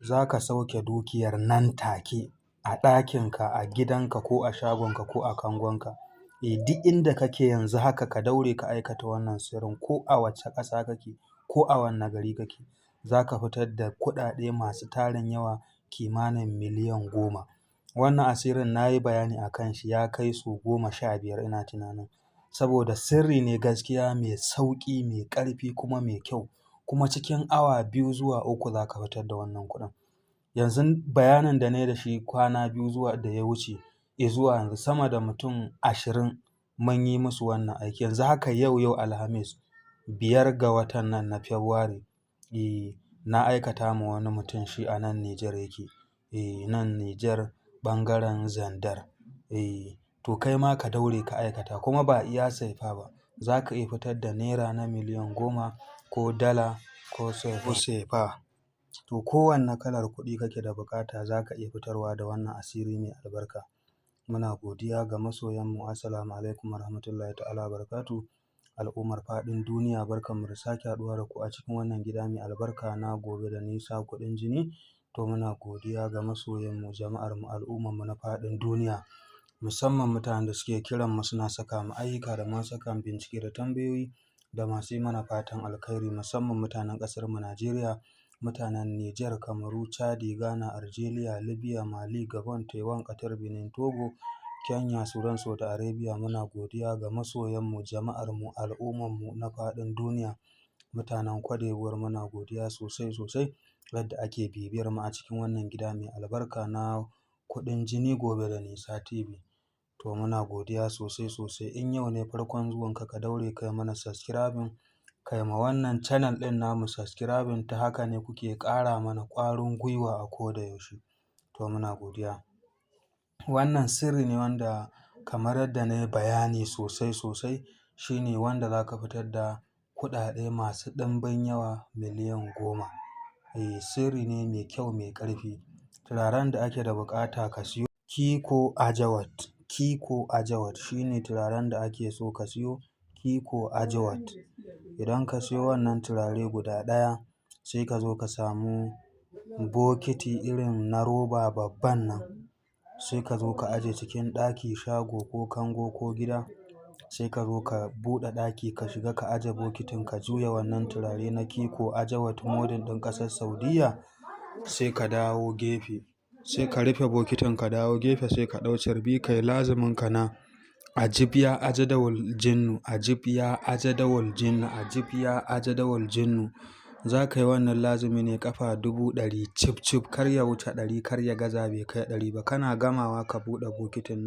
za ka sauke dukiyar nan take a ɗakinka, a gidanka ko a shagonka ko a kangonka. Duk inda kake yanzu haka ka daure ka aikata wannan sirrin ko a wacce ƙasa kake ko a wanne gari kake. Za ka fitar da kuɗaɗe masu tarin yawa kimanin miliyan 10. Wannan asirin na yi bayani a kan shi ya kai sau 15 ina tunanin. Saboda sirri ne gaskiya mai sauƙi, mai ƙarfi kuma mai kyau. Kuma cikin awa 2 zuwa 3 za ka fitar da wannan kuɗin. Yanzu bayanin da na yi da shi kwana 2 zuwa da ya wuce zuwa yanzu sama da mutum 20 mun yi musu wannan aiki. Yanzu haka yau Alhamis 5 ga watan nan na Fabrairu na aikata ma wani mutum shi a nan Nijar yake. Nan Nijar ɓangaren Zandar. To kai ma ka daure ka aikata kuma ba iya Sefa ba. Za ka iya fitar da naira na miliyan 10 ko dala ko Sefa. To kowanne kalar kuɗi kake da buƙata za ka iya fitarwa da wannan asiri mai albarka. Muna godiya ga masoyanmu. Assalamu alaikum warahmatullahi ta'ala wabarakatuh. Al'ummar faɗin duniya barkanmu da sake haɗuwa da ku a cikin wannan gida mai albarka na Gobe da Nisa Kuɗin Jini. To muna godiya ga masoyanmu, jama'armu, al'ummarmu na faɗin duniya. Musamman mutanen da suke kiran mu suna saka mu ayyuka da masu saka mu bincike da tambayoyi da masu yi mana fatan alkhairi, musamman mutanen ƙasarmu Najeriya, mutanen Nijar, Kamaru, Chadi, Ghana, Algeria, Libya, Mali, Gabon, Taiwan, Qatar, Benin, Togo, Kenya, Sudan, Saudi Arabia. Muna godiya ga masoyanmu, jama'armu, al'ummarmu na faɗin duniya. Mutanen Cote d'Ivoire muna godiya sosai yadda ake bibiyar mu a cikin wannan gida mai albarka na Kuɗin Jini Gobe da Nisa TV. To muna godiya sosai. In yau ne farkon zuwanka ka daure kai mana subscribing, kai ma wannan channel ɗin namu subscribing, ta haka ne kuke ƙara mana ƙwarin gwiwa a koda yaushe. To muna godiya. Wannan sirri ne wanda kamar yadda na yi bayani sosai shine wanda za ka fitar da kuɗaɗe masu ɗimbin yawa miliyan 10. Sirri ne mai kyau mai ƙarfi. Turaren da ake da buƙata ka siyo Kiko Ajawat shine turaren da ake so ka siyo, Kiko Ajawat. Idan ka siyo wannan turare guda ɗaya sai ka zo ka samu bokiti irin na roba babban nan. Sai ka zo ka aje cikin ɗaki, shago ko kango ko gida. Sai ka zo ka buɗe ɗaki ka shiga ka aje bokitin ka juya wannan turare na Kiko Ajawat model ɗin ƙasar Saudiyya. Sai ka dawo gefe, sai ka rufe bokitin ka dawo gefe, sai ka ɗau carbi kai lazumin ka na Ajib ya Ajadawul Jinnu, Ajib ya Ajadawul Jinnu, Ajib ya Ajadawul Jinnu. Za ka yi wannan lazumi ne ƙafa 100 cif kar ya wuce 100, kar ya gaza bai kai 100 ba. Kana gamawa ka buɗe bokitin nan.